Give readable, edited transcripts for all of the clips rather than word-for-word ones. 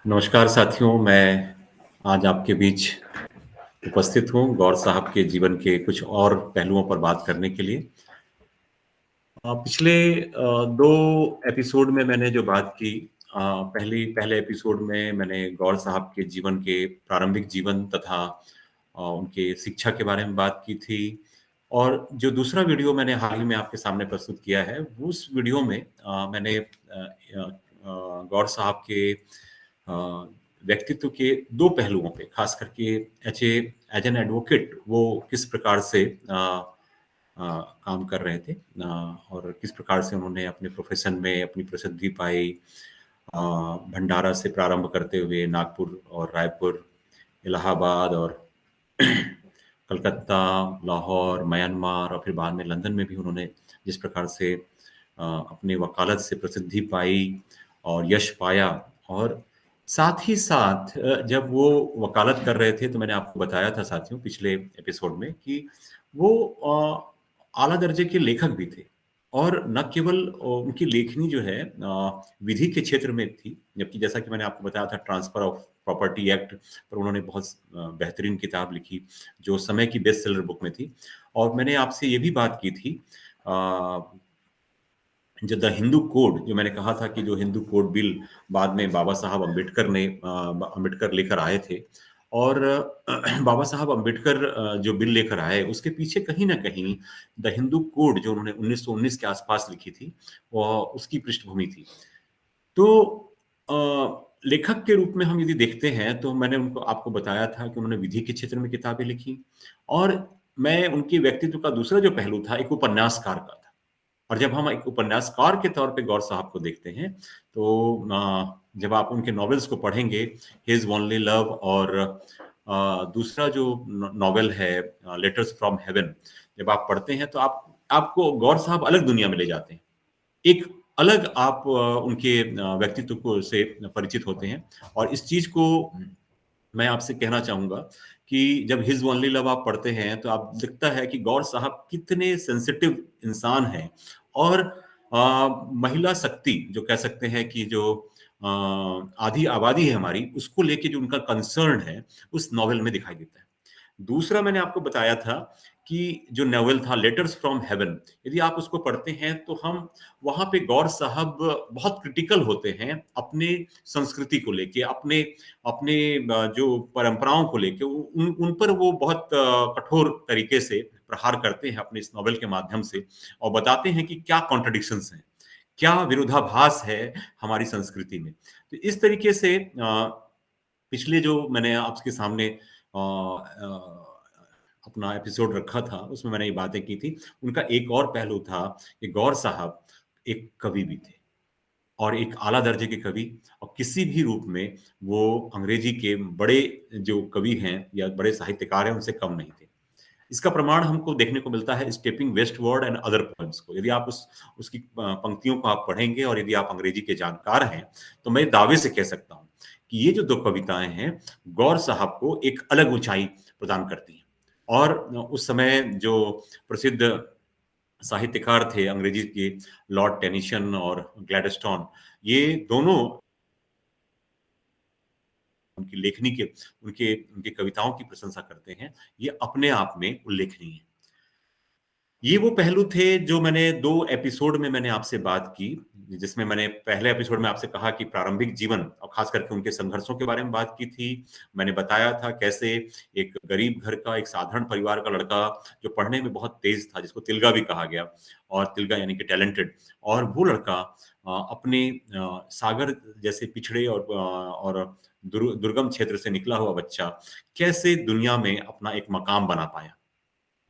नमस्कार साथियों, मैं आज आपके बीच उपस्थित हूँ गौर साहब के जीवन के कुछ और पहलुओं पर बात करने के लिए। पिछले 2 एपिसोड में मैंने जो बात की पहले एपिसोड में मैंने गौर साहब के जीवन के प्रारंभिक जीवन तथा उनके शिक्षा के बारे में बात की थी और जो दूसरा वीडियो मैंने हाल ही में आपके सामने प्रस्तुत किया है, उस वीडियो में मैंने गौर साहब के व्यक्तित्व के 2 पहलुओं पे, खास करके एज एन एडवोकेट वो किस प्रकार से काम कर रहे थे और किस प्रकार से उन्होंने अपने प्रोफ़ेशन में अपनी प्रसिद्धि पाई। भंडारा से प्रारंभ करते हुए नागपुर और रायपुर, इलाहाबाद और कलकत्ता, लाहौर, म्यांमार और फिर बाद में लंदन में भी उन्होंने जिस प्रकार से अपनी वकालत से प्रसिद्धि पाई और यश पाया। और साथ ही साथ जब वो वकालत कर रहे थे तो मैंने आपको बताया था साथियों पिछले एपिसोड में कि वो आला दर्जे के लेखक भी थे और न केवल उनकी लेखनी जो है विधि के क्षेत्र में थी, जबकि जैसा कि मैंने आपको बताया था ट्रांसफर ऑफ प्रॉपर्टी एक्ट पर उन्होंने बहुत बेहतरीन किताब लिखी, जो उस समय की बेस्ट सेलर बुक में थी। और मैंने आपसे ये भी बात की थी अ, जो द हिंदू कोड जो मैंने कहा था कि जो हिंदू कोड बिल बाद में बाबा साहब अम्बेडकर ने अम्बेडकर लेकर आए थे और बाबा साहब अम्बेडकर जो बिल लेकर आए उसके पीछे कहीं ना कहीं द हिंदू कोड जो उन्होंने 1919 के आसपास लिखी थी वो उसकी पृष्ठभूमि थी। तो अ, लेखक के रूप में हम यदि देखते हैं तो मैंने उनको आपको बताया था कि उन्होंने विधि के क्षेत्र में किताबें लिखी और मैं उनके व्यक्तित्व का दूसरा जो पहलू था एक उपन्यासकार का था। और जब हम एक उपन्यासकार के तौर पे गौर साहब को देखते हैं तो जब आप उनके नॉवेल्स को पढ़ेंगे हिज ओनली लव और दूसरा जो नॉवेल है लेटर्स फ्रॉम हेवन, जब आप पढ़ते हैं तो आपको गौर साहब अलग दुनिया में ले जाते हैं। एक अलग आप उनके व्यक्तित्व को से परिचित होते हैं और इस चीज को मैं आपसे कहना चाहूँगा कि जब हिज ओनली लव आप पढ़ते हैं तो आप दिखता है कि गौर साहब कितने सेंसिटिव इंसान हैं और महिला शक्ति जो कह सकते हैं कि जो आधी आबादी है हमारी उसको लेके जो उनका कंसर्न है उस नॉवेल में दिखाई देता है। दूसरा मैंने आपको बताया था कि जो नॉवेल था लेटर्स फ्रॉम हेवन, यदि आप उसको पढ़ते हैं तो हम वहाँ पे गौर साहब बहुत क्रिटिकल होते हैं अपने संस्कृति को लेके, अपने अपने जो परंपराओं को लेके उन पर वो बहुत कठोर तरीके से प्रहार करते हैं अपने इस नॉवेल के माध्यम से और बताते हैं कि क्या कॉन्ट्रडिक्शंस हैं, क्या विरोधाभास है हमारी संस्कृति में। तो इस तरीके से पिछले जो मैंने आपके सामने अपना एपिसोड रखा था, उसमें मैंने ये बातें की थी। उनका एक और पहलू था कि गौर साहब एक कवि भी थे और एक आला दर्जे के कवि और किसी भी रूप में वो अंग्रेजी के बड़े जो कवि हैं या बड़े साहित्यकार हैं, उनसे कम नहीं थे। इसका प्रमाण हमको देखने को मिलता है stepping westward and other poems को। यदि आप उसकी पंक्तियों को आप पढ़ेंगे और यदि आप अंग्रेजी के जानकार हैं, तो मैं दावे से कह सकता हूँ कि ये जो 2 कविताएँ हैं, गौर साहब को एक अलग ऊँचाई प्रदान करती हैं। और उस समय जो प्रसिद्ध साहित्यकार थे अंग्रेजी के लॉर्ड टेनिसन और ग्लैडस्टोन, ये दोनों उनकी लेखनी के उनके उनकी कविताओं की प्रशंसा करते हैं। ये अपने आप में उल्लेखनीय है। ये वो पहलू थे जो मैंने 2 एपिसोड में मैंने आपसे बात की, जिसमें मैंने पहले एपिसोड में आपसे कहा कि प्रारंभिक जीवन और खास करके उनके संघर्षों के बारे में बात की थी। मैंने बताया था कैसे एक गरीब घर का, एक साधारण परिवार का लड़का जो पढ़ने में बहुत तेज़ था, जिसको तिलगा भी कहा गया और तिलगा यानी कि टैलेंटेड, और वो लड़का अपने सागर जैसे पिछड़े और दुर्गम क्षेत्र से निकला हुआ बच्चा, कैसे दुनिया में अपना एक मकाम बना पाया।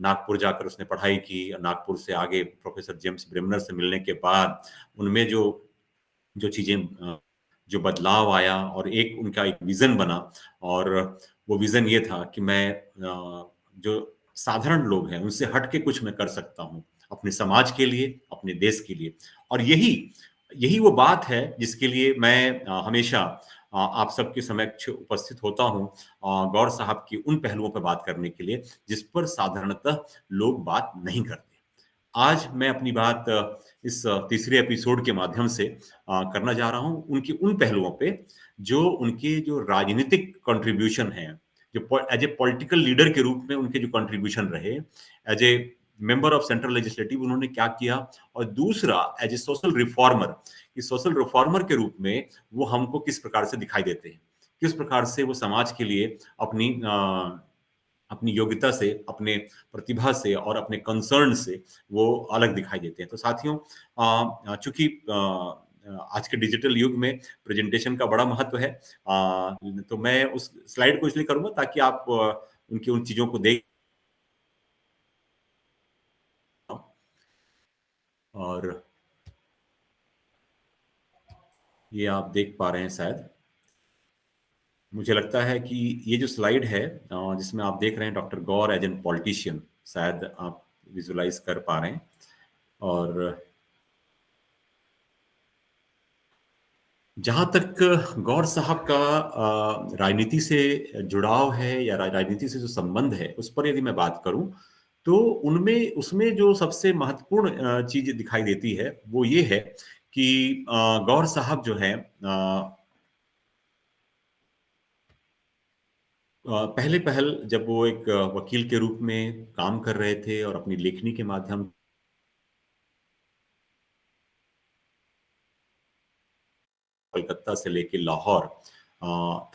नागपुर जाकर उसने पढ़ाई की, नागपुर से आगे प्रोफेसर जेम्स ब्रेमनर से मिलने के बाद उनमें जो जो चीज़ें जो बदलाव आया और एक उनका एक विज़न बना और वो विज़न ये था कि मैं जो साधारण लोग हैं, उनसे हट के कुछ मैं कर सकता हूँ, अपने समाज के लिए, अपने देश के लिए। और यही यही वो बात है जिसके लिए मैं हमेशा आप सबके समक्ष उपस्थित होता हूँ गौर साहब की उन पहलुओं पर बात करने के लिए, जिस पर साधारणतः लोग बात नहीं करते। आज मैं अपनी बात इस तीसरे एपिसोड के माध्यम से करना जा रहा हूँ उनके उन पहलुओं पे, जो उनके जो राजनीतिक कंट्रीब्यूशन हैं, जो एज ए पॉलिटिकल लीडर के रूप में उनके जो कंट्रीब्यूशन रहे, as a member of central legislative उन्होंने क्या किया, और दूसरा एज ए सोशल रिफॉर्मर, इस सोशल रिफॉर्मर के रूप में वो हमको किस प्रकार से दिखाई देते हैं, किस प्रकार से वो समाज के लिए अपनी अपनी योग्यता से, अपने प्रतिभा से और अपने कंसर्न से वो अलग दिखाई देते हैं। तो साथियों, चूँकि आज के डिजिटल युग में प्रेज़ेंटेशन का बड़ा महत्व है, तो मैं उस स्लाइड को इसलिए करूँगा ताकि आप उनकी उन चीज़ों को देख और ये आप देख पा रहे हैं शायद। मुझे लगता है कि ये जो स्लाइड है, जिसमें आप देख रहे हैं doctor Gour as an politician, शायद आप विजुअलाइज़ कर पा रहे हैं। और जहाँ तक गौर साहब का राजनीति से जुड़ाव है या राजनीति से जो संबंध है, उस पर यदि मैं बात करूँ, तो उनमें उसमें जो सबसे महत्वपूर्ण चीज़ दिखाई देती है, वो ये है कि गौर साहब जो हैं, पहले पहल जब वो एक वकील के रूप में काम कर रहे थे और अपनी लेखनी के माध्यम कलकत्ता से लेके लाहौर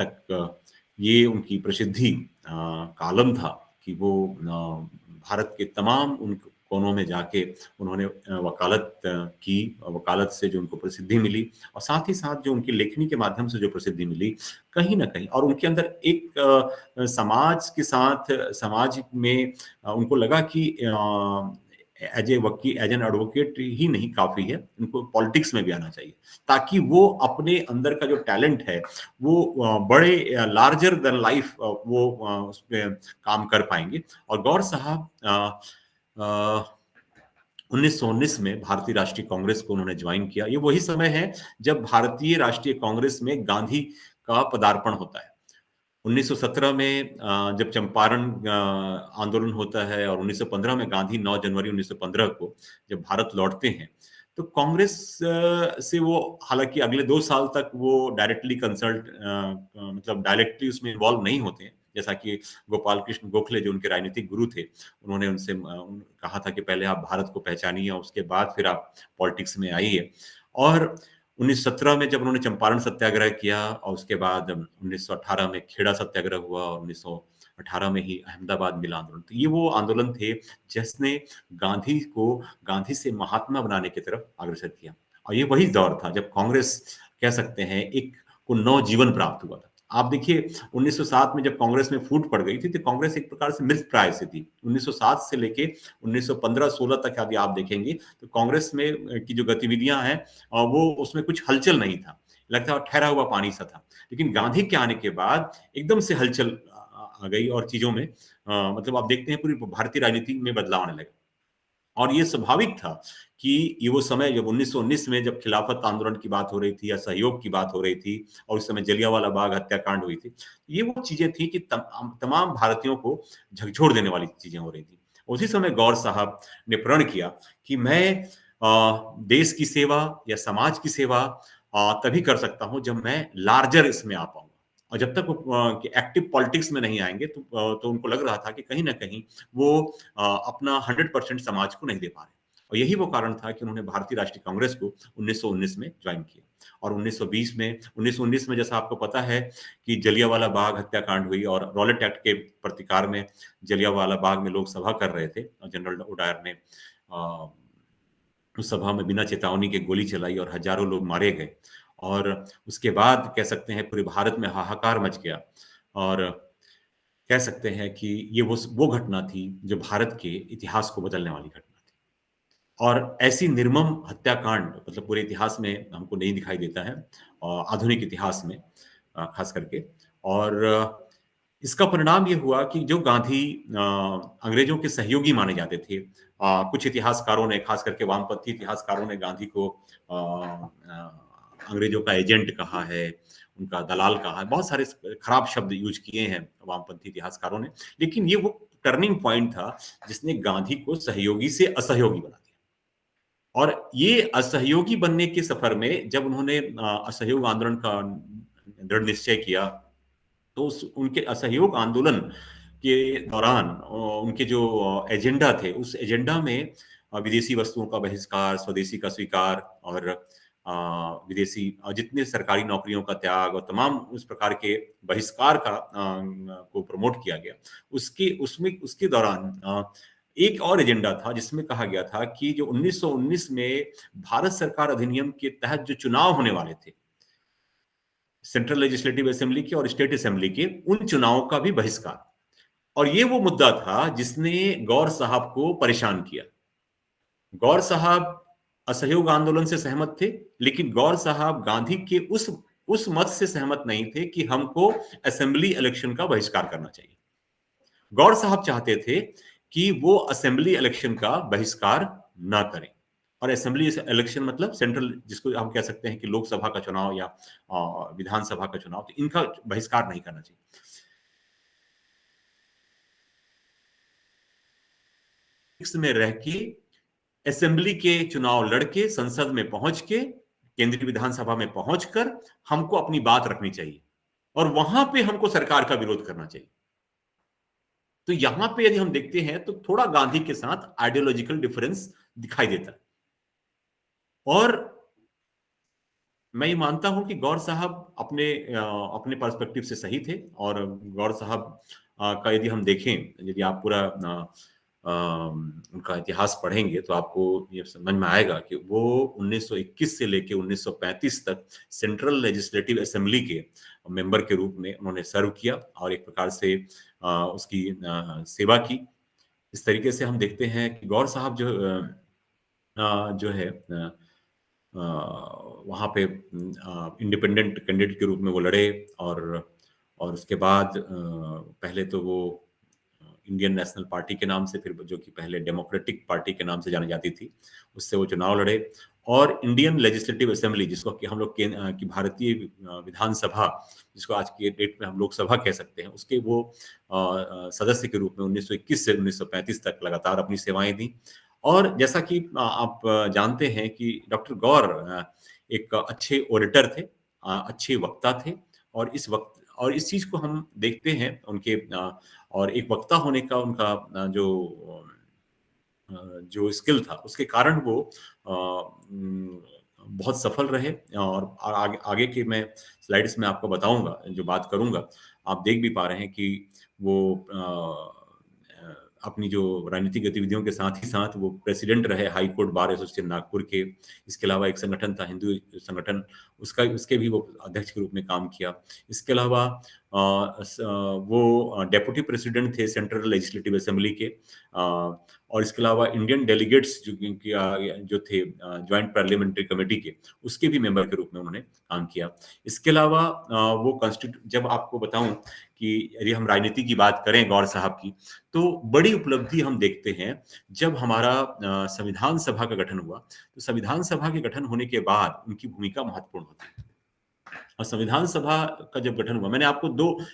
तक ये उनकी प्रसिद्धि का आलम था कि वो भारत के तमाम उन कोनों में जाके उन्होंने वकालत की। वकालत से जो उनको प्रसिद्धि मिली और साथ ही साथ जो उनकी लेखनी के माध्यम से जो प्रसिद्धि मिली, कहीं न कहीं और उनके अंदर एक समाज के साथ समाज में उनको लगा कि एज ए वकील, एज एन एडवोकेट ही नहीं काफ़ी है, उनको पॉलिटिक्स में भी आना चाहिए, ताकि वो अपने अंदर का जो टैलेंट है, वो बड़े लार्जर देन लाइफ वो उसपे काम कर पाएँगे। और गौर साहब अ, 1919 में भारतीय राष्ट्रीय कांग्रेस को उन्होंने जॉइन किया। ये वही समय है जब भारतीय राष्ट्रीय कांग्रेस में गांधी का पदार्पण होता है। 1917 में जब चंपारण आंदोलन होता है और 1915 में गांधी 9 जनवरी 1915 को जब भारत लौटते हैं, तो कांग्रेस से वो हालाँकि अगले 2 साल तक वो डायरेक्टली मतलब डायरेक्टली उसमें इन्वॉल्व नहीं होते हैं। जैसा कि गोपाल कृष्ण गोखले जो उनके राजनीतिक गुरु थे, उन्होंने उनसे कहा था कि पहले आप भारत को पहचानिए और उसके बाद फिर आप पॉलिटिक्स में आइए। और 1917 में जब उन्होंने चंपारण सत्याग्रह किया और उसके बाद 1918 में खेड़ा सत्याग्रह हुआ और 1918 में ही अहमदाबाद मिल आंदोलन। तो ये वो आंदोलन थे जिसने गांधी से महात्मा बनाने की तरफ अग्रसर किया। और ये वही दौर था जब कांग्रेस कह सकते हैं एक को नवजीवन प्राप्त हुआ था। आप देखिए 1907 में जब कांग्रेस में फूट पड़ गई थी, तो कांग्रेस एक प्रकार से मृतप्राय से थी। 1907 से लेके 1915-16 तक यदि आप देखेंगे, तो कांग्रेस में की जो गतिविधियां हैं, वो उसमें कुछ हलचल नहीं था, लगता है ठहरा हुआ पानी सा था। लेकिन गांधी के आने के बाद एकदम से हलचल आ गई और चीजों में मतलब आप देखते हैं पूरी भारतीय राजनीति में बदलाव आने लगा। और ये स्वाभाविक था कि ये वो समय जब 1919 में जब खिलाफत आंदोलन की बात हो रही थी या सहयोग की बात हो रही थी और उस समय जलियांवाला बाग हत्याकांड हुई थी, ये वो चीजें थी कि तमाम भारतीयों को झकझोर देने वाली चीजें हो रही थी। उसी समय गौर साहब ने प्रण किया कि मैं देश की सेवा या समाज की सेवा तभी कर सकता हूँ जब मैं लार्जर इसमें आ पाऊंगा। और जब तक वो एक्टिव पॉलिटिक्स में नहीं आएंगे, तो उनको लग रहा था कि कहीं ना कहीं वो अपना 100% समाज को नहीं दे पा रहे। और यही वो कारण था कि उन्होंने भारतीय राष्ट्रीय कांग्रेस को 1919 में ज्वाइन किया। और 1919 में जैसा आपको पता है कि जलियांवाला बाग हत्याकांड हुई और रॉलेट एक्ट के प्रतिकार में जलियांवाला बाग में लोग सभा कर रहे थे और जनरल ओडायर ने उस सभा में बिना चेतावनी के गोली चलाई और हजारों लोग मारे गए। और उसके बाद कह सकते हैं पूरे भारत में हाहाकार मच गया। और कह सकते हैं कि ये वो घटना थी जो भारत के इतिहास को बदलने वाली घटना थी। और ऐसी निर्मम हत्याकांड मतलब पूरे इतिहास में हमको नहीं दिखाई देता है, आधुनिक इतिहास में खास करके। और इसका परिणाम ये हुआ कि जो गांधी अंग्रेजों के सहयोगी माने जाते थे, कुछ इतिहासकारों ने खास करके वामपंथी इतिहासकारों ने गांधी को अंग्रेजों का एजेंट कहा है, उनका दलाल कहा है, बहुत सारे खराब शब्द यूज किए हैं वामपंथी इतिहासकारों ने। लेकिन ये वो टर्निंग पॉइंट था जिसने गांधी को सहयोगी से असहयोगी बना दिया। और ये असहयोगी बनने के सफर में जब उन्होंने असहयोग आंदोलन का दृढ़ निश्चय किया, तो उनके असहयोग आंदोलन के दौरान उनके जो एजेंडा थे, उस एजेंडा में विदेशी वस्तुओं का बहिष्कार, स्वदेशी का स्वीकार और विदेशी जितने सरकारी नौकरियों का त्याग और तमाम उस प्रकार के बहिष्कार का को प्रमोट किया गया। उसके दौरान एक और एजेंडा था जिसमें कहा गया था कि जो 1919 में भारत सरकार अधिनियम के तहत जो चुनाव होने वाले थे, सेंट्रल लेजिस्लेटिव असेंबली के और स्टेट असेंबली के, उन चुनावों का भी बहिष्कार। और ये वो मुद्दा था जिसने गौर साहब को परेशान किया। गौर साहब असहयोग आंदोलन से सहमत थे, लेकिन गौर साहब गांधी के उस मत से सहमत नहीं थे कि हमको असेंबली इलेक्शन का बहिष्कार करना चाहिए। गौर साहब चाहते थे कि वो असेंबली इलेक्शन का बहिष्कार ना करें। और असेंबली इलेक्शन मतलब सेंट्रल, जिसको हम कह सकते हैं कि लोकसभा का चुनाव या विधानसभा का चुनाव, तो इनका बहिष्कार नहीं करना चाहिए। में रह के असेंबली के चुनाव लड़के संसद में पहुंच के केंद्रीय विधानसभा में पहुंचकर हमको अपनी बात रखनी चाहिए और वहां पे हमको सरकार का विरोध करना चाहिए। तो यहां पे यदि हम देखते हैं तो थोड़ा गांधी के साथ आइडियोलॉजिकल डिफरेंस दिखाई देता है। और मैं ये मानता हूं कि गौर साहब अपने पर्सपेक्टिव से सही थे। और गौर साहब का यदि हम देखें, यदि आप पूरा उनका इतिहास पढ़ेंगे तो आपको ये समझ में आएगा कि वो 1921 से लेके 1935 तक सेंट्रल लेजिस्लेटिव असेंबली के मेंबर के रूप में उन्होंने सर्व किया और एक प्रकार से उसकी सेवा की। इस तरीके से हम देखते हैं कि गौर साहब जो है वहाँ पे इंडिपेंडेंट कैंडिडेट के रूप में वो लड़े। और उसके बाद पहले तो वो इंडियन नेशनल पार्टी के नाम से, फिर जो कि पहले डेमोक्रेटिक पार्टी के नाम से जानी जाती थी, उससे वो चुनाव लड़े। और इंडियन लेजिस्लेटिव असेंबली, जिसको कि हम लोग की भारतीय विधानसभा, जिसको आज के डेट में हम लोकसभा कह सकते हैं, उसके वो सदस्य के रूप में 1921 से 1935 तक लगातार अपनी सेवाएं दी। और जैसा कि आप जानते हैं कि डॉक्टर गौर एक अच्छे ओरेटर थे, अच्छे वक्ता थे। और इस चीज को हम देखते हैं उनके और एक वक्ता होने का उनका जो स्किल था, उसके कारण वो बहुत सफल रहे। और आगे की मैं स्लाइड्स में आपको बताऊंगा, जो बात करूंगा, आप देख भी पा रहे हैं कि वो अपनी जो राजनीतिक गतिविधियों के साथ ही साथ वो प्रेसिडेंट रहे high court bar association Nagpur के। इसके अलावा एक संगठन था हिंदू संगठन, उसके भी वो अध्यक्ष के रूप में काम किया। इसके अलावा वो डेप्यूटी प्रेसिडेंट थे सेंट्रल लेजिस्लेटिव असेंबली के। और इसके अलावा इंडियन डेलीगेट्स जो थे ज्वाइंट पार्लियामेंट्री कमेटी के, उसके भी मेंबर के रूप में उन्होंने काम किया। इसके अलावा वो जब आपको बताऊं कि यदि हम राजनीति की बात करें गौर साहब की, तो बड़ी उपलब्धि हम देखते हैं जब हमारा संविधान सभा का गठन हुआ। तो संविधान सभा के गठन होने के बाद उनकी भूमिका महत्वपूर्ण होती है। और संविधान सभा का जब गठन हुआ, मैंने आपको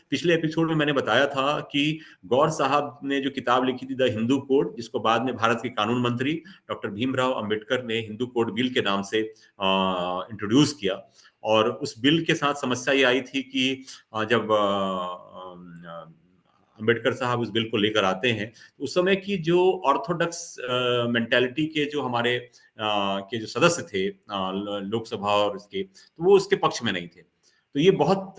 पिछले एपिसोड में मैंने बताया था कि गौर साहब ने जो किताब लिखी थी द हिंदू कोड, जिसको बाद में भारत के कानून मंत्री डॉक्टर भीमराव अंबेडकर ने हिंदू कोड बिल के नाम से इंट्रोड्यूस किया। और उस बिल के साथ समस्या ये आई थी कि जब अंबेडकर साहब उस बिल को लेकर आते हैं, तो उस समय की जो ऑर्थोडॉक्स मेंटालिटी के जो हमारे के जो सदस्य थे लोकसभा और उसके, तो वो उसके पक्ष में नहीं थे। तो ये बहुत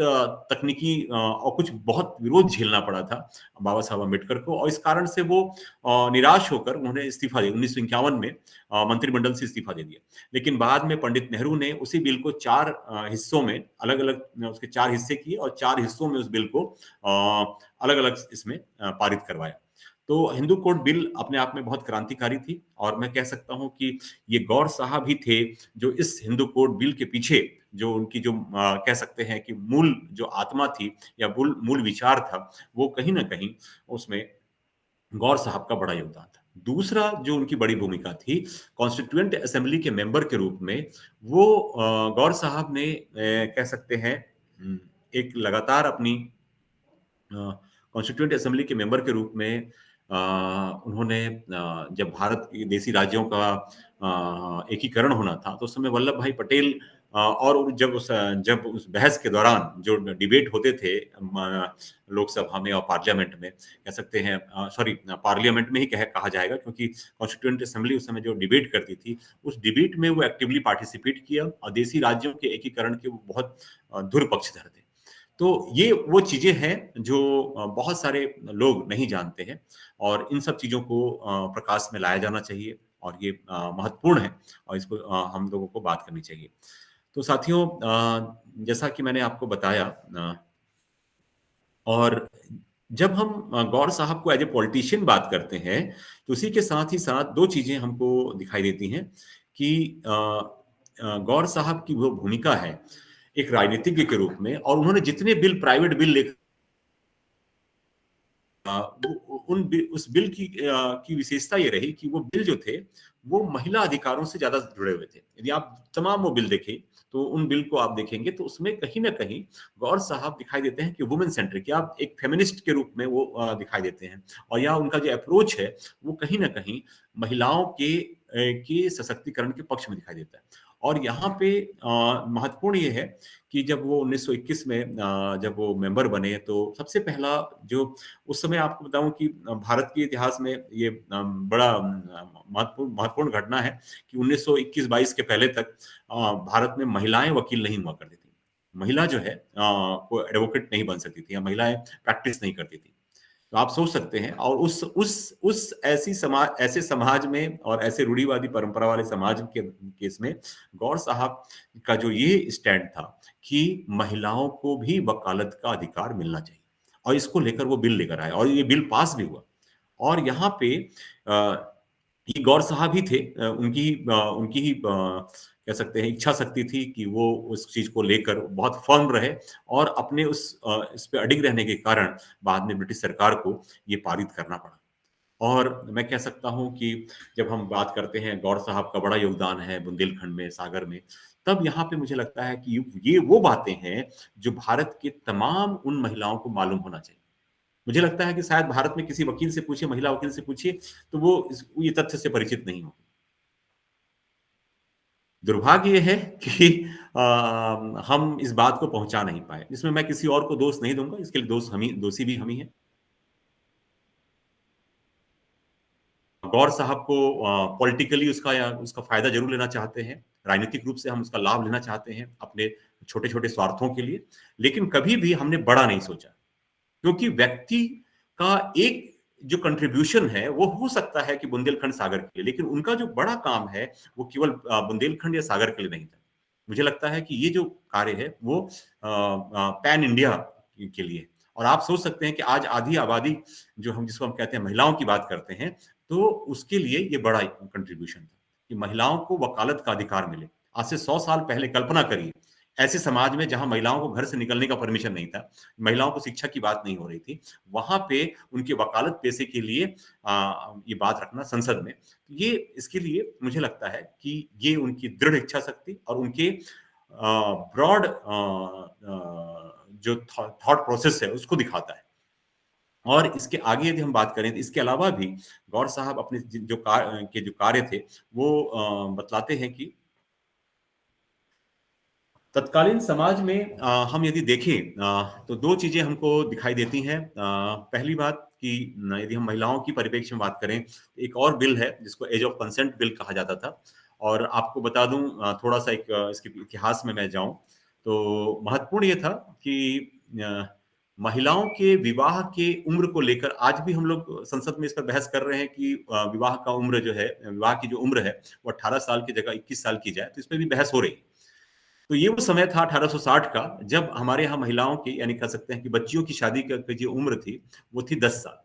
तकनीकी और कुछ बहुत विरोध झेलना पड़ा था बाबा साहब अम्बेडकर को। और इस कारण से वो निराश होकर उन्होंने इस्तीफा दिया 1951 में, मंत्रिमंडल से इस्तीफा दे दिया। लेकिन बाद में पंडित नेहरू ने उसी बिल को 4 हिस्सों में अलग अलग उसके 4 हिस्से किए और 4 हिस्सों में उस बिल को अलग अलग इसमें पारित करवाया। तो हिंदू कोड बिल अपने आप में बहुत क्रांतिकारी थी। और मैं कह सकता हूं कि ये गौर साहब ही थे जो इस हिंदू कोड बिल के पीछे, जो उनकी जो कह सकते हैं कि मूल जो आत्मा थी या मूल विचार था, वो कहीं ना कहीं उसमें गौर साहब का बड़ा योगदान था। दूसरा जो उनकी बड़ी भूमिका थी कॉन्स्टिट्यूएंट असेंबली के मेंबर के रूप में, वो गौर साहब ने कह सकते हैं एक लगातार अपनी कॉन्स्टिट्यूएंट असेंबली के मेंबर के रूप में उन्होंने जब भारत के देसी राज्यों का एकीकरण होना था, तो उस समय वल्लभ भाई पटेल और जब उस बहस के दौरान जो डिबेट होते थे लोकसभा में और पार्लियामेंट में, कह सकते हैं सॉरी पार्लियामेंट में ही कहा जाएगा, क्योंकि कॉन्स्टिट्यूएंट असेंबली उस समय जो डिबेट करती थी, उस डिबेट में वो एक्टिवली पार्टिसिपेट किया और देसी राज्यों के एकीकरण के वो बहुत धुर पक्षधर थे। तो ये वो चीज़ें हैं जो बहुत सारे लोग नहीं जानते हैं और इन सब चीज़ों को प्रकाश में लाया जाना चाहिए और ये महत्वपूर्ण है और इसको हम लोगों को बात करनी चाहिए। तो साथियों, जैसा कि मैंने आपको बताया, और जब हम गौर साहब को एज़ ए पॉलिटिशियन बात करते हैं, तो उसी के साथ ही साथ 2 चीज़ें हमको दिखाई देती हैं कि गौर साहब की वो भूमिका है, एक राजनीतिज्ञ के रूप में, और उन्होंने जितने बिल प्राइवेट बिल लेकर वो उन बि उस बिल की विशेषता ये रही कि वो बिल जो थे, वो महिला अधिकारों से ज़्यादा जुड़े हुए थे। यदि आप तमाम वो बिल देखें, तो उन बिल को आप देखेंगे तो उसमें कहीं न कहीं गौर साहब दिखाई देते हैं कि वुमेन सेंट्रिक, या आप एक फेमिनिस्ट के रूप में वो दिखाई देते हैं। और या उनका जो अप्रोच है, वो कहीं न कहीं महिलाओं के सशक्तिकरण के पक्ष में दिखाई देता है। और यहाँ पे महत्वपूर्ण ये है कि जब वो 1921 में जब वो मेंबर बने, तो सबसे पहला जो उस समय आपको बताऊँ कि भारत के इतिहास में ये बड़ा महत्वपूर्ण महत्वपूर्ण घटना है कि 1921-22 के पहले तक भारत में महिलाएँ वकील नहीं हुआ करती थी। महिला जो है वो एडवोकेट नहीं बन सकती थी, या महिलाएँ प्रैक्टिस नहीं करती थी। तो आप सोच सकते हैं, और उस ऐसे समाज में और ऐसे रूढ़िवादी परंपरा वाले समाज के केस में गौर साहब का जो ये स्टैंड था कि महिलाओं को भी वकालत का अधिकार मिलना चाहिए, और इसको लेकर वो बिल लेकर आए और ये बिल पास भी हुआ। और यहाँ पे ये गौर साहब ही थे, उनकी ही कह सकते हैं इच्छा शक्ति थी कि वो उस चीज़ को लेकर बहुत फर्म रहे, और अपने इस पे अडिग रहने के कारण बाद में ब्रिटिश सरकार को ये पारित करना पड़ा। और मैं कह सकता हूँ कि जब हम बात करते हैं, गौर साहब का बड़ा योगदान है बुंदेलखंड में, सागर में, तब यहाँ पे मुझे लगता है कि ये वो बातें हैं जो भारत के तमाम उन महिलाओं को मालूम होना चाहिए। मुझे लगता है कि शायद भारत में किसी वकील से पूछिए, महिला वकील से पूछिए, तो वो ये तथ्य से परिचित नहीं हो। दुर्भाग्य ये है कि हम इस बात को पहुँचा नहीं पाए। इसमें मैं किसी और को दोष नहीं दूँगा, इसके लिए दोषी भी हम ही हैं। गौर साहब को पॉलिटिकली उसका फ़ायदा ज़रूर लेना चाहते हैं, राजनीतिक रूप से हम उसका लाभ लेना चाहते हैं, अपने छोटे-छोटे स्वार्थों के लिए, लेकिन कभी भी हमने बड़ा नहीं सोचा। क्योंकि व्यक्ति का एक जो कंट्रीब्यूशन है, वो हो सकता है कि बुंदेलखंड सागर के लिए, लेकिन उनका जो बड़ा काम है, वो केवल बुंदेलखंड या सागर के लिए नहीं था। मुझे लगता है कि ये जो कार्य है, वो पैन इंडिया के लिए है। और आप सोच सकते हैं कि आज आधी आबादी, जिसको हम कहते हैं महिलाओं की बात करते हैं, तो उसके लिए ये बड़ा कंट्रीब्यूशन था कि महिलाओं को वकालत का अधिकार मिले। आज से 100 साल पहले कल्पना करिए, ऐसे समाज में जहाँ महिलाओं को घर से निकलने का परमिशन नहीं था, महिलाओं को शिक्षा की बात नहीं हो रही थी, वहाँ पे उनके वकालत पेशे के लिए ये बात रखना संसद में, ये इसके लिए मुझे लगता है कि ये उनकी दृढ़ इच्छा शक्ति और उनके ब्रॉड जो थॉट प्रोसेस है, उसको दिखाता है। और इसके आगे यदि हम बात करें, तो इसके अलावा भी गौर साहब अपने जो कार्य थे, वो बतलाते हैं कि तत्कालीन समाज में हम यदि देखें, तो 2 चीज़ें हमको दिखाई देती हैं। पहली बात कि न यदि हम महिलाओं की परिप्रेक्ष्य में बात करें, एक और बिल है जिसको एज ऑफ कंसेंट बिल कहा जाता था। और आपको बता दूँ, थोड़ा-सा इसके इतिहास में मैं जाऊँ, तो महत्वपूर्ण ये था कि अ, महिलाओं के विवाह के उम्र को लेकर आज भी हम लोग संसद में इस पर बहस कर रहे हैं कि विवाह का उम्र जो है, विवाह की जो उम्र है, वो 18 साल की जगह 21 साल की जाए, तो इसमें भी बहस हो रही है। तो ये वो समय था 1860 का, जब हमारे यहाँ महिलाओं की, यानी कह सकते हैं कि बच्चियों की शादी की जो उम्र थी, वो थी 10 साल।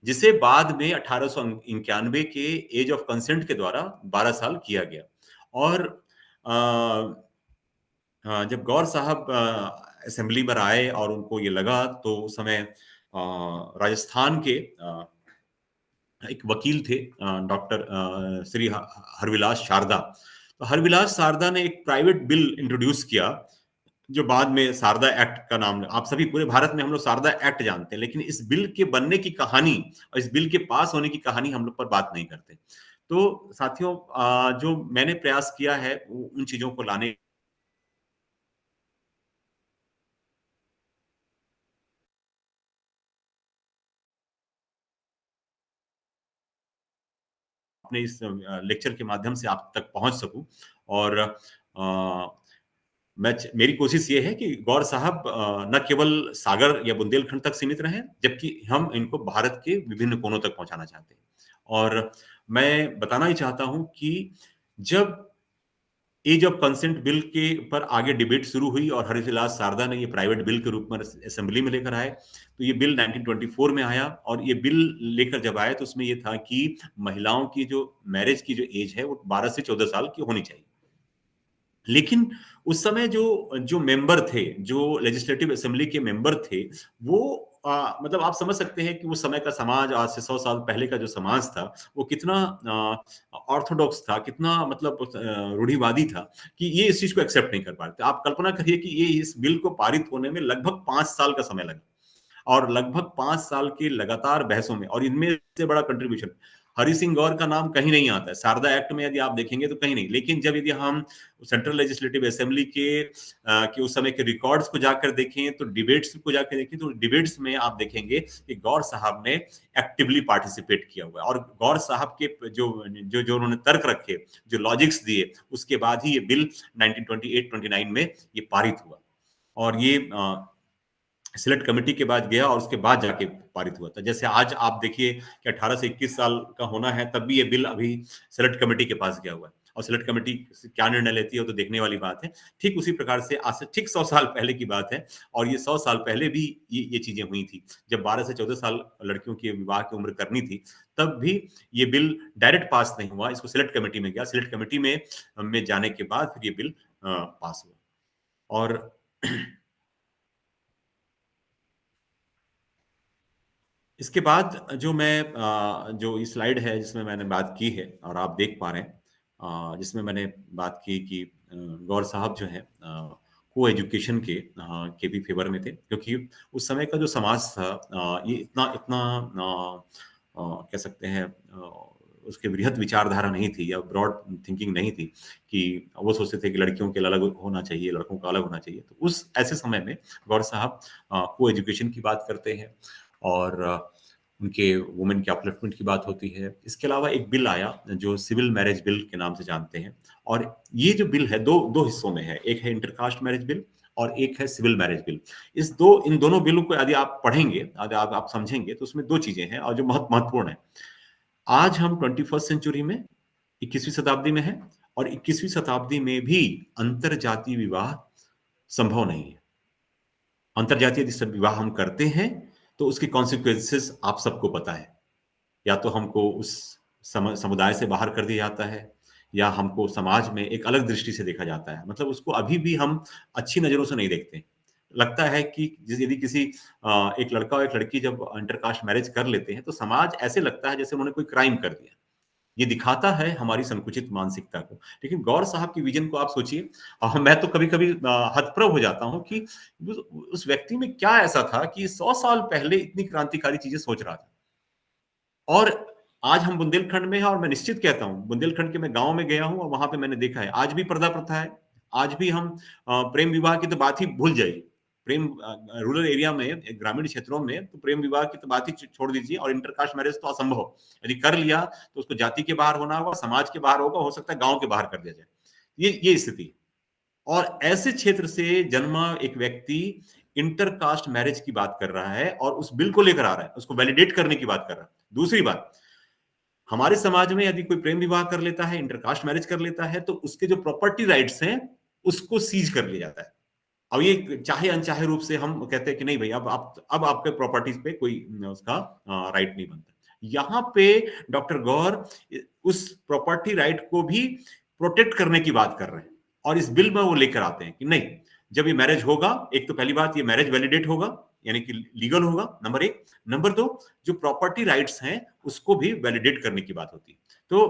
जिसे बाद में 1891 के एज ऑफ कंसेंट के द्वारा 12 साल किया गया। और अ जब गौर साहब असेंबली पर आए और उनको ये लगा, तो उस समय राजस्थान के एक वकील थे, डॉक्टर श्री हरविलास शारदा। तो हरविलास शारदा ने एक प्राइवेट बिल इंट्रोड्यूस किया जो बाद में शारदा एक्ट का नाम, आप सभी पूरे भारत में हम लोग शारदा एक्ट जानते हैं, लेकिन इस बिल के बनने की कहानी और इस बिल के पास होने की कहानी हम लोग पर बात नहीं करते। तो साथियों, जो मैंने प्रयास किया है उन चीज़ों को लाने, अपने इस लेक्चर के माध्यम से आप तक पहुँच सकूँ। और मेरी कोशिश ये है कि गौर साहब न केवल सागर या बुंदेलखंड तक सीमित रहें, जबकि हम इनको भारत के विभिन्न कोनों तक पहुँचाना चाहते हैं। और मैं बताना ही चाहता हूँ कि जब एज ऑफ कंसेंट बिल के ऊपर आगे डिबेट शुरू हुई और हरिलाल शारदा ने ये प्राइवेट बिल के रूप में असेंबली में लेकर आए, तो ये बिल 1924 में आया। और ये बिल लेकर जब आए तो उसमें ये था कि महिलाओं की जो मैरिज की जो एज है वो 12 से 14 साल की होनी चाहिए। लेकिन उस समय जो जो मेंबर थे, जो लेजिस्लेटिव असेंबली के मेंबर थे, वो मतलब आप समझ सकते हैं कि उस समय का समाज, आज से 100 साल पहले का जो समाज था, वो कितना ऑर्थोडॉक्स था, कितना मतलब रूढ़िवादी था कि ये इस चीज़ को एक्सेप्ट नहीं कर पा रहे थे। आप कल्पना करिए कि ये इस बिल को पारित होने में लगभग 5 साल का समय लगा। और लगभग 5 साल की लगातार बहसों में, और इनमें सबसे बड़ा कंट्रीब्यूशन हरि सिंह गौर का नाम कहीं नहीं आता है। शारदा एक्ट में यदि आप देखेंगे तो कहीं नहीं। लेकिन जब यदि हम सेंट्रल लेजिस्लेटिव असेंबली के उस समय के रिकॉर्ड्स को जाकर देखें, तो डिबेट्स को जाकर देखें, तो डिबेट्स में आप देखेंगे कि गौर साहब ने एक्टिवली पार्टिसिपेट किया हुआ है। और गौर साहब के जो उन्होंने तर्क रखे, जो लॉजिक्स दिए, उसके बाद ही ये बिल 1928-29 में ये पारित हुआ। और ये सिलेक्ट कमेटी के बाद गया और उसके बाद जाके पारित हुआ था। जैसे आज आप देखिए कि 18 से 21 साल का होना है, तब भी ये बिल अभी सिलेक्ट कमेटी के पास गया हुआ है। और सिलेक्ट कमेटी क्या निर्णय लेती है वो तो देखने वाली बात है। ठीक उसी प्रकार से आज से ठीक 100 साल पहले की बात है, और ये 100 साल पहले भी ये चीजें हुई थी। जब 12 से 14 साल लड़कियों की विवाह की उम्र करनी थी, तब भी ये बिल डायरेक्ट पास नहीं हुआ, इसको सिलेक्ट कमेटी में गया। सिलेक्ट कमेटी में जाने के बाद फिर ये बिल पास हुआ। और इसके बाद जो ये स्लाइड है जिसमें मैंने बात की है और आप देख पा रहे हैं, जिसमें मैंने बात की कि गौर साहब जो है को एजुकेशन के भी फेवर में थे, क्योंकि उस समय का जो समाज था, ये इतना इतना कह सकते हैं, उसके बृहत विचारधारा नहीं थी या ब्रॉड थिंकिंग नहीं थी कि वो सोचते थे कि लड़कियों के लिए अलग होना चाहिए, लड़कों का अलग होना चाहिए। तो उस ऐसे समय में गौर साहब को एजुकेशन की बात करते हैं, और उनके वुमेन के अपलिफ्टमेंट की बात होती है। इसके अलावा एक बिल आया जो सिविल मैरिज बिल के नाम से जानते हैं। और ये जो बिल है दो हिस्सों में है, एक है इंटरकास्ट मैरिज बिल और एक है सिविल मैरिज बिल। इन दोनों बिलों को यदि आप पढ़ेंगे, यदि आप समझेंगे, तो उसमें दो चीजें हैं और जो बहुत महत्वपूर्ण है। आज हम 21st सेंचुरी में, 21वीं शताब्दी में है, और 21वीं शताब्दी में भी अंतर जातीय विवाह संभव नहीं है। अंतरजातीय यदि विवाह हम करते हैं तो उसके कॉन्सिक्वेंसेस आप सबको पता है। या तो हमको उस समुदाय से बाहर कर दिया जाता है, या हमको समाज में एक अलग दृष्टि से देखा जाता है। मतलब उसको अभी भी हम अच्छी नजरों से नहीं देखते। लगता है कि यदि किसी एक लड़का और एक लड़की जब इंटरकास्ट मैरिज कर लेते हैं, तो समाज ऐसे लगता है जैसे उन्होंने कोई क्राइम कर दिया। ये दिखाता है हमारी संकुचित मानसिकता को। लेकिन गौर साहब की विजन को आप सोचिए, मैं तो कभी-कभी हतप्रभ हो जाता हूँ कि उस व्यक्ति में क्या ऐसा था कि 100 साल पहले इतनी क्रांतिकारी चीजें सोच रहा था। और आज हम बुंदेलखंड में हैं, और मैं निश्चित कहता हूँ, बुंदेलखंड के मैं गाँव में गया हूँ और वहाँ पे मैंने देखा है, आज भी पर्दा प्रथा है। आज भी हम प्रेम विवाह की तो बात ही भूल जाइए। रूरल एरिया में, ग्रामीण क्षेत्रों में तो प्रेम विवाह की तो बात ही छोड़ दीजिए, और इंटरकास्ट मैरिज तो असंभव। यदि कर लिया तो उसको जाति के बाहर होना होगा, समाज के बाहर होगा, हो सकता है गाँव के बाहर कर दिया जाए। ये स्थिति है। और ऐसे क्षेत्र से जन्मा एक व्यक्ति इंटरकास्ट मैरिज की बात कर रहा है और उस बिल को लेकर आ रहा है, उसको वैलिडेट करने की बात कर रहा है। दूसरी बात, हमारे समाज में यदि कोई प्रेम विवाह कर लेता है, इंटरकास्ट मैरिज कर लेता है, तो उसके जो प्रॉपर्टी राइट्स हैं, उसको सीज कर लिया जाता है। अब ये चाहे अनचाहे रूप से हम कहते हैं कि नहीं भाई, अब आपके प्रॉपर्टीज पे कोई उसका राइट नहीं बनता। यहाँ पे डॉक्टर गौर उस प्रॉपर्टी राइट को भी प्रोटेक्ट करने की बात कर रहे हैं, और इस बिल में वो लेकर आते हैं कि नहीं, जब ये मैरिज होगा, एक तो पहली बात, ये मैरिज वैलिडेट होगा, यानी कि लीगल होगा, नंबर एक। नंबर दो, जो प्रॉपर्टी राइट्स हैं उसको भी वैलिडेट करने की बात होती है। तो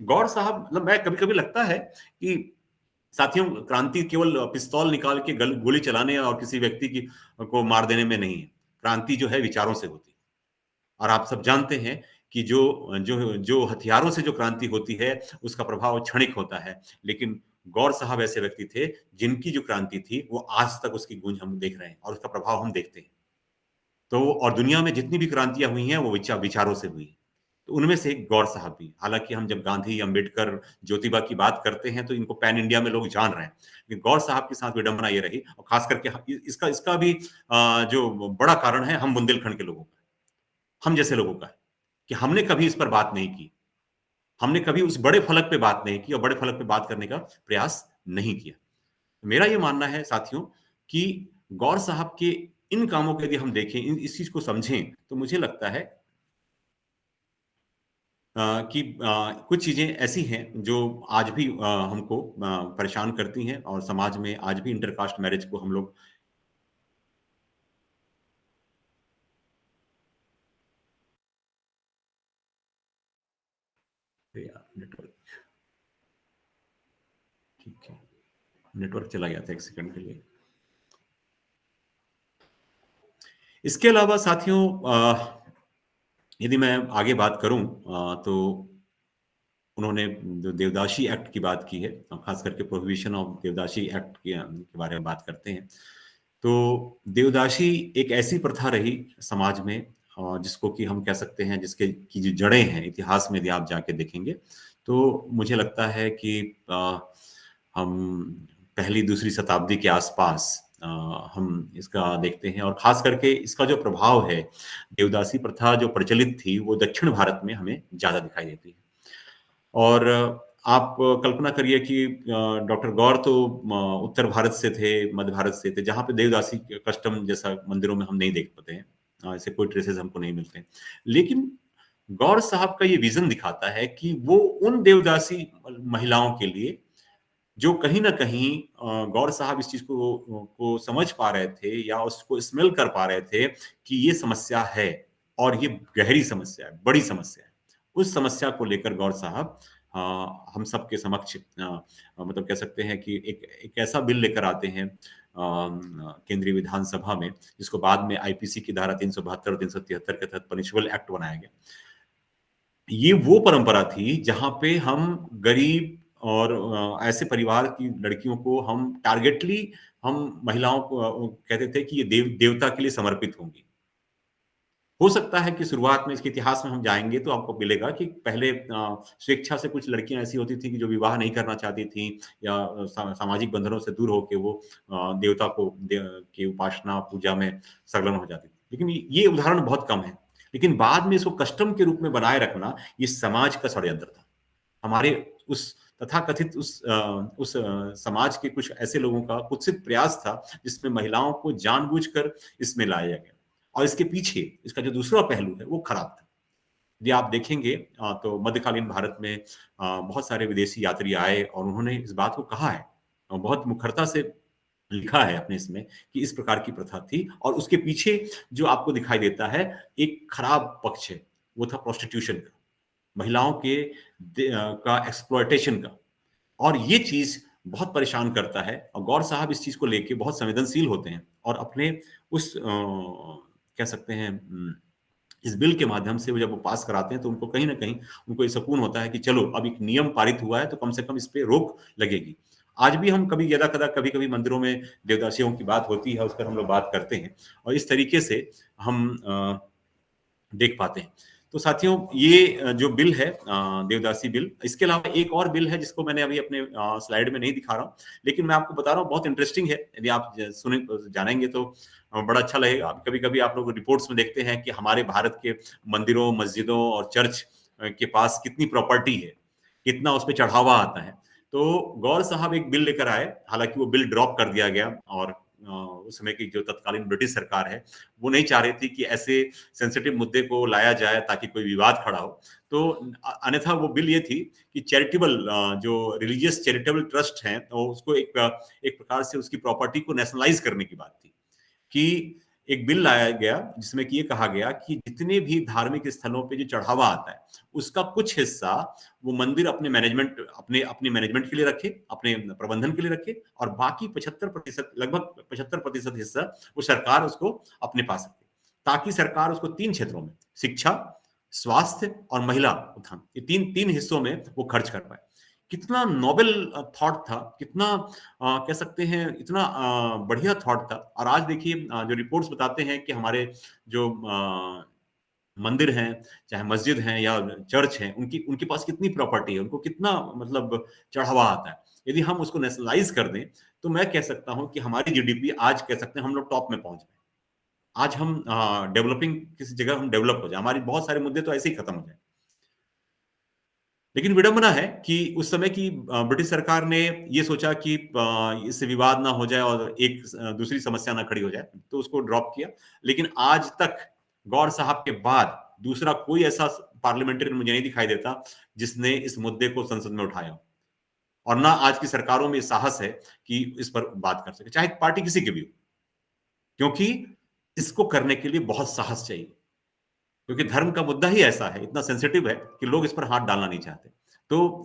गौर साहब, मतलब मैं कभी कभी लगता है कि साथियों, क्रांति केवल पिस्तौल निकाल के गोली चलाने और किसी व्यक्ति की को मार देने में नहीं है। क्रांति जो है विचारों से होती है। और आप सब जानते हैं कि जो जो जो हथियारों से जो क्रांति होती है, उसका प्रभाव क्षणिक होता है। लेकिन गौर साहब ऐसे व्यक्ति थे, जिनकी जो क्रांति थी, वो आज तक उसकी गूँज हम देख रहे हैं और उसका प्रभाव हम देखते हैं। तो और दुनिया में जितनी भी क्रांतियाँ हुई हैं, वो विचारों से हुई। तो उनमें से एक गौर साहब भी। हालाँकि हम जब गांधी, अम्बेडकर, ज्योतिबा की बात करते हैं, तो इनको पैन इंडिया में लोग जान रहे हैं। लेकिन गौर साहब के साथ विडंबना ये रही और ख़ास करके ह इ इसका इसका भी जो बड़ा कारण है, हम बुंदेलखंड के लोगों का, हम जैसे लोगों का है, कि हमने कभी इस पर बात नहीं की। हमने कभी उस बड़े फलक पे बात नहीं की और बड़े फलक पे बात करने का प्रयास नहीं किया। मेरा ये मानना है साथियों कि गौर साहब के इन कामों को यदि हम देखें, इस चीज़ को समझें, तो मुझे लगता है कि कुछ चीज़ें ऐसी हैं जो आज भी हमको परेशान करती हैं और समाज में आज भी इंटरकास्ट मैरिज को हम लोग यार नेटवर्क ठीक है, नेटवर्क चला गया था 1 सेकंड के लिए। इसके अलावा साथियों यदि मैं आगे बात करूँ तो उन्होंने जो देवदासी एक्ट की बात की है, खास करके प्रोहिबिशन ऑफ देवदासी एक्ट के बारे में बात करते हैं। तो देवदासी एक ऐसी प्रथा रही समाज में जिसको कि हम कह सकते हैं जिसके की जो जड़ें हैं इतिहास में यदि आप जाके देखेंगे, तो मुझे लगता है कि हम पहली दूसरी शताब्दी के आसपास हम इसका देखते हैं और खास करके इसका जो प्रभाव है, देवदासी प्रथा जो प्रचलित थी, वो दक्षिण भारत में हमें ज़्यादा दिखाई देती है। और आप कल्पना करिए कि डॉक्टर गौर तो उत्तर भारत से थे, मध्य भारत से थे, जहाँ पे देवदासी कस्टम जैसा मंदिरों में हम नहीं देख पाते हैं। ऐसे कोई ट्रेसेस हमको नहीं मिलते हैं। लेकिन गौर साहब का ये विज़न दिखाता है कि वो उन देवदासी महिलाओं के लिए जो कहीं न कहीं गौर साहब इस चीज़ को समझ पा रहे थे या उसको स्मेल कर पा रहे थे कि ये समस्या है और ये गहरी समस्या है, बड़ी समस्या है। उस समस्या को लेकर गौर साहब हम सबके समक्ष मतलब कह सकते हैं कि एक एक ऐसा बिल लेकर आते हैं केंद्रीय विधानसभा में, जिसको बाद में आईपीसी की धारा 372 और 373 के तहत पनिशेबल एक्ट बनाया गया। ये वो परंपरा थी जहाँ पे हम गरीब और ऐसे परिवार की लड़कियों को हम टारगेटली हम महिलाओं को कहते थे कि ये देवता के लिए समर्पित होंगी। हो सकता है कि शुरुआत में इसके इतिहास में हम जाएँगे तो आपको मिलेगा कि पहले स्वेच्छा से कुछ लड़कियाँ ऐसी होती थी कि जो विवाह नहीं करना चाहती थी या सामाजिक बंधनों से दूर होके वो देवता को की उपासना, पूजा में संलग्न हो जाती थी। लेकिन ये उदाहरण बहुत कम है। लेकिन बाद में इसको कस्टम के रूप में बनाए रखना, ये समाज का षड्यंत्र था। हमारे उस तथाकथित उस समाज के कुछ ऐसे लोगों का कुत्सित प्रयास था, जिसमें महिलाओं को जानबूझकर इसमें लाया गया। और इसके पीछे इसका जो दूसरा पहलू है, वो खराब था। यदि आप देखेंगे तो मध्यकालीन भारत में बहुत सारे विदेशी यात्री आए और उन्होंने इस बात को कहा है और बहुत मुखरता से लिखा है अपने इसमें कि इस प्रकार की प्रथा थी और उसके पीछे जो आपको दिखाई देता है, एक खराब पक्ष है, वो था प्रोस्टिट्यूशन का, महिलाओं के का एक्सप्लॉयटेशन का। और ये चीज़ बहुत परेशान करता है और गौर साहब इस चीज़ को लेके बहुत संवेदनशील होते हैं और अपने उस कह सकते हैं इस बिल के माध्यम से वो जब वो पास कराते हैं तो उनको कहीं न कहीं उनको ये सुकून होता है कि चलो अब एक नियम पारित हुआ है तो कम से कम इस पे रोक लगेगी। आज भी हम कभी यदा-कदा कभी-कभी मंदिरों में देवदासियों की बात होती है, उस पर हम लोग बात करते हैं और इस तरीके से हम देख पाते हैं। तो साथियों ये जो बिल है देवदासी बिल, इसके अलावा एक और बिल है जिसको मैंने अभी अपने स्लाइड में नहीं दिखा रहा हूँ, लेकिन मैं आपको बता रहा हूँ बहुत इंटरेस्टिंग है। यदि आप जानेंगे तो बड़ा अच्छा लगेगा। कभी-कभी आप लोग रिपोर्ट्स में देखते हैं कि हमारे भारत के मंदिरों, मस्जिदों और चर्च के पास कितनी प्रॉपर्टी है, कितना उसपे चढ़ावा आता है। तो गौर साहब एक बिल लेकर आए, हालाँकि वो बिल ड्रॉप कर दिया गया और उस समय की जो तत्कालीन ब्रिटिश सरकार है, वो नहीं चाह रही थी कि ऐसे सेंसिटिव मुद्दे को लाया जाए ताकि कोई विवाद खड़ा हो। तो अन्यथा वो बिल ये थी कि चैरिटेबल जो रिलीजियस चैरिटेबल ट्रस्ट हैं, तो उसको एक प्रकार से उसकी प्रॉपर्टी को नेशनलाइज़ करने की बात थी। कि एक बिल लाया गया जिसमें कि ये कहा गया कि जितने भी धार्मिक स्थलों पे जो चढ़ावा आता है, उसका कुछ हिस्सा वो मंदिर अपनी मैनेजमेंट के लिए रखे, अपने प्रबंधन के लिए रखे, और बाकी 75% लगभग 75% हिस्सा वो सरकार उसको अपने पास रखे, ताकि सरकार उसको 3 क्षेत्रों में, शिक्षा, स्वास्थ्य और महिला उत्थान, ये तीन तीन हिस्सों में वो खर्च कर पाए। कितना नोबेल थॉट था, कितना कह सकते हैं इतना बढ़िया थॉट था। और आज देखिए जो रिपोर्ट्स बताते हैं कि हमारे जो मंदिर हैं, चाहे मस्जिद हैं या चर्च हैं, उनकी उनके पास कितनी प्रॉपर्टी है, उनको कितना मतलब चढ़ावा आता है। यदि हम उसको नेशनलाइज़ कर दें, तो मैं कह सकता हूँ कि हमारी जीडीपी आज कह सकते हैं हम लोग टॉप में पहुँच गए। आज हम डेवलपिंग किसी जगह हम डेवलप हो जाए, हमारी बहुत सारे मुद्दे तो ऐसे ही खत्म हो जाए। लेकिन विडंबना है कि उस समय की ब्रिटिश सरकार ने ये सोचा कि इससे विवाद ना हो जाए और एक दूसरी समस्या ना खड़ी हो जाए, तो उसको ड्रॉप किया। लेकिन आज तक गौर साहब के बाद दूसरा कोई ऐसा पार्लियामेंटेरियन मुझे नहीं दिखाई देता जिसने इस मुद्दे को संसद में उठाया हो। और ना आज की सरकारों में साहस है कि इस पर बात कर सके, चाहे पार्टी किसी की भी हो, क्योंकि इसको करने के लिए बहुत साहस चाहिए। क्योंकि धर्म का मुद्दा ही ऐसा है, इतना सेंसिटिव है कि लोग इस पर हाथ डालना नहीं चाहते। तो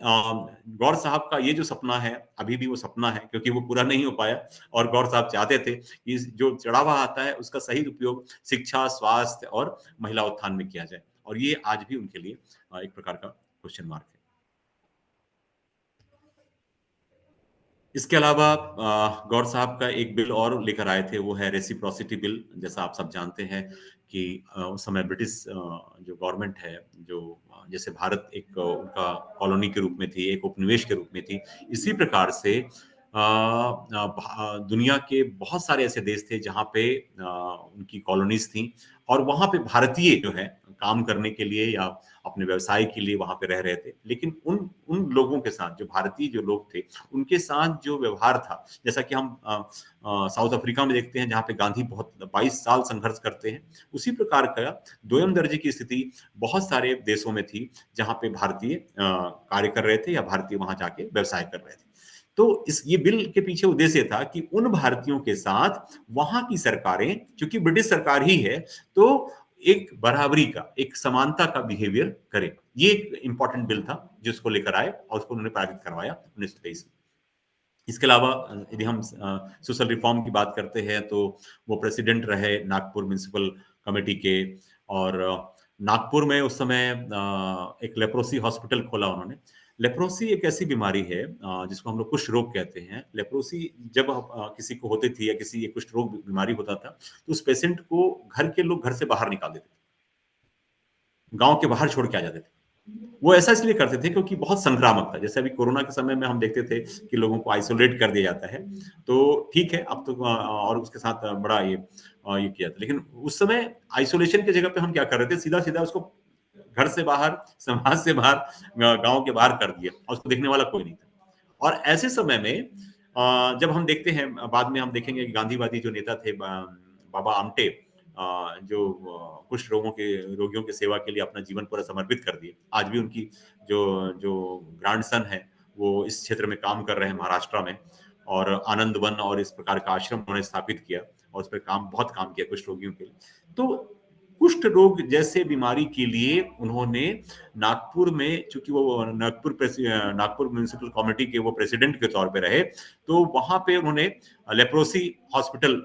गौर साहब का ये जो सपना है, अभी भी वो सपना है, क्योंकि वो पूरा नहीं हो पाया। और गौर साहब चाहते थे कि जो चढ़ावा आता है उसका सही उपयोग शिक्षा, स्वास्थ्य और महिला उत्थान में किया जाए, और ये आज भी उनके लिए एक प्रकार का क्वेश्चन मार्क है। इसके अलावा गौर साहब का एक बिल और लेकर आए थे, वो है रेसिप्रोसिटी बिल। जैसा आप सब जानते हैं कि उस समय ब्रिटिश जो गवर्नमेंट है, जो जैसे भारत एक उनका कॉलोनी के रूप में थी, एक उपनिवेश के रूप में थी, इसी प्रकार से दुनिया के बहुत सारे ऐसे देश थे जहाँ पे उनकी कॉलोनीज थी, और वहाँ पे भारतीय जो है काम करने के लिए या अपने व्यवसाय के लिए वहाँ पे रह रहे थे। लेकिन उन उन लोगों के साथ, जो भारतीय जो लोग थे, उनके साथ जो व्यवहार था, जैसा कि हम साउथ अफ्रीका में देखते हैं जहाँ पे गांधी बहुत 22 साल संघर्ष करते हैं, उसी प्रकार का दोयम दर्जे की स्थिति बहुत सारे देशों में थी जहाँ पे भारतीय कार्य कर रहे थे या भारतीय वहां जाके व्यवसाय कर रहे थे। तो इस ये बिल के पीछे उद्देश्य था कि उन भारतीयों के साथ वहां की सरकारें, क्योंकि ब्रिटिश सरकार ही है, तो एक बराबरी का, एक समानता का बिहेवियर करे। ये एक इंपॉर्टेंट बिल था जिसको लेकर आए और उसको उन्होंने पारित करवाया 1923 में। इसके अलावा यदि हम सोशल रिफॉर्म की बात करते हैं, तो वो प्रेसिडेंट रहे नागपुर म्युनिसिपल कमेटी के। और नागपुर में उस समय एक लेप्रोसी हॉस्पिटल खोला उन्होंने। लेप्रोसी एक ऐसी बीमारी है जिसको हम लोग कुष्ठ रोग कहते हैं। लेप्रोसी जब किसी को होती थी या किसी एक कुष्ठ रोग बीमारी होता था, तो उस पेशेंट को घर के लोग घर से बाहर निकाल देते थे, गांव के बाहर छोड़ के आ जाते थे। वो ऐसा इसलिए करते थे क्योंकि बहुत संक्रामक था। जैसे अभी कोरोना के समय में हम देखते थे कि लोगों को आइसोलेट कर दिया जाता है, तो ठीक है, अब तो और उसके साथ बड़ा ये किया था। लेकिन उस समय आइसोलेशन की जगह पे हम क्या कर रहे थे, सीधा सीधा उसको घर से बाहर, समाज से बाहर, गांव के बाहर कर दिया, और उसको देखने वाला कोई नहीं था। और ऐसे समय में जब हम देखते हैं, बाद में हम देखेंगे कि गांधीवादी जो नेता थे, बाबा आमटे, जो कुछ रोगियों की सेवा के लिए अपना जीवन पूरा समर्पित कर दिए। आज भी उनकी जो जो ग्रैंडसन है, वो इस क्षेत्र में काम कर रहे हैं महाराष्ट्र में, और आनंद वन और इस प्रकार का आश्रम उन्होंने स्थापित किया, और उस पर बहुत काम किया कुष्ठ रोगियों के लिए। तो कुष्ठ रोग जैसे बीमारी के लिए उन्होंने नागपुर में, चूंकि वो नागपुर म्युनिसिपल कमेटी के वो प्रेसिडेंट के तौर पे रहे, तो वहां पे उन्होंने लेप्रोसी हॉस्पिटल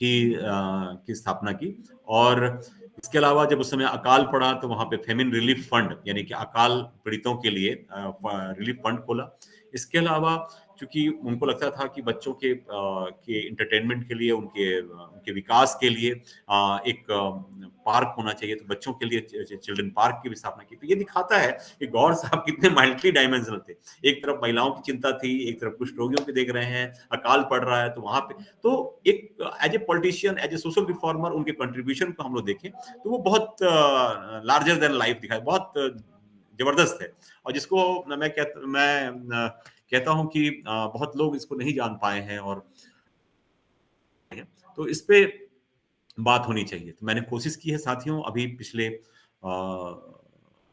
की स्थापना की। और इसके अलावा जब उस समय अकाल पड़ा, तो वहां पे फेमिन रिलीफ फंड, यानी कि अकाल पीड़ितों के लिए रिलीफ फंड खोला। इसके अलावा चूंकि उनको लगता था कि बच्चों के इंटरटेनमेंट के लिए, उनके विकास के लिए एक पार्क होना चाहिए, तो बच्चों के लिए चिल्ड्रन पार्क की भी स्थापना की। तो ये दिखाता है कि गौर साहब कितने मल्टी डायमेंशनल थे। एक तरफ महिलाओं की चिंता थी, एक तरफ कुछ रोगियों के देख रहे हैं, अकाल पड़ रहा है, तो वहां पे तो एक as a politician, as a social reformer उनके कंट्रीब्यूशन को हम लोग देखें, तो वो बहुत लार्जर देन लाइफ दिखाई, बहुत जबरदस्त है। और जिसको कहता हूं कि बहुत लोग इसको नहीं जान पाए हैं, और तो इस पे बात होनी चाहिए। तो मैंने कोशिश की है साथियों, अभी पिछले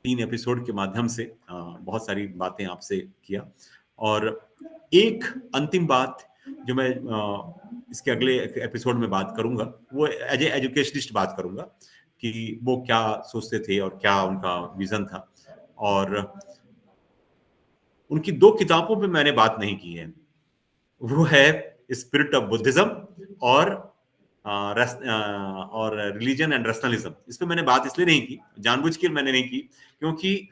3 एपिसोड के माध्यम से बहुत सारी बातें आपसे किया। और एक अंतिम बात जो मैं इसके अगले एपिसोड में बात करूंगा, वो एज ए एजुकेशनिस्ट बात करूंगा कि वो क्या सोचते थे और क्या उनका विजन था। और उनकी दो किताबों पे मैंने बात नहीं की है, वो है स्पिरिट ऑफ बुद्धिज्म और और रिलीजन एंड रैशनलिज्म। इस पे मैंने बात इसलिए नहीं की, जानबूझ के मैंने नहीं की, क्योंकि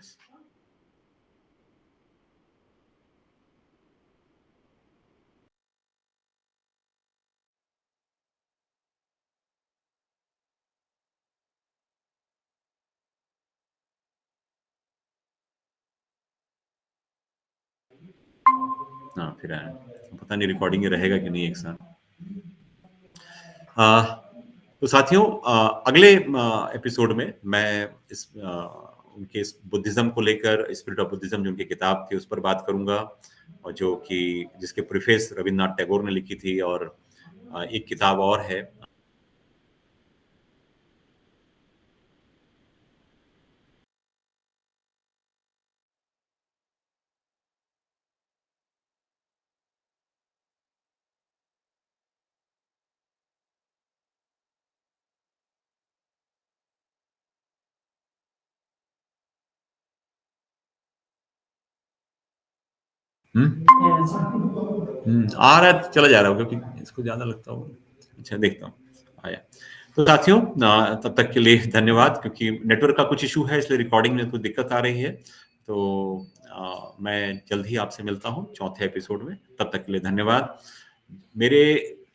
हाँ फिर आया, पता नहीं रिकॉर्डिंग रहेगा कि नहीं एक साथ। तो साथियों, अगले एपिसोड में मैं उनके इस बुद्धिज्म को लेकर, स्पिरिट ऑफ बुद्धिज्म जो उनकी किताब थी उस पर बात करूंगा, और जो कि जिसके प्रीफेस रविन्द्रनाथ टैगोर ने लिखी थी। और एक किताब और है। आ रहा है, चला जा रहा होगा क्योंकि इसको ज्यादा लगता होगा। अच्छा, देखता हूँ आया। तो साथियों, तब तक के लिए धन्यवाद, क्योंकि नेटवर्क का कुछ इशू है इसलिए रिकॉर्डिंग में कुछ दिक्कत आ रही है। तो मैं जल्द ही आपसे मिलता हूँ चौथे एपिसोड में। तब तक के लिए धन्यवाद। मेरे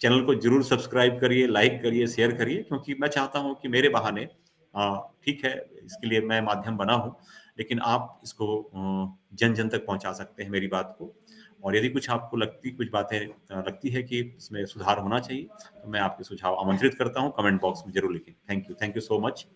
चैनल को जरूर सब्सक्राइब करिए, लाइक करिए, शेयर करिए, क्योंकि मैं चाहता हूँ कि मेरे बहाने, ठीक है इसके लिए मैं माध्यम बना हूँ, लेकिन आप इसको जन जन तक पहुंचा सकते हैं मेरी बात को। और यदि कुछ आपको कुछ बातें लगती है कि इसमें सुधार होना चाहिए, तो मैं आपके सुझाव आमंत्रित करता हूँ, कमेंट बॉक्स में जरूर लिखें। Thank you so much.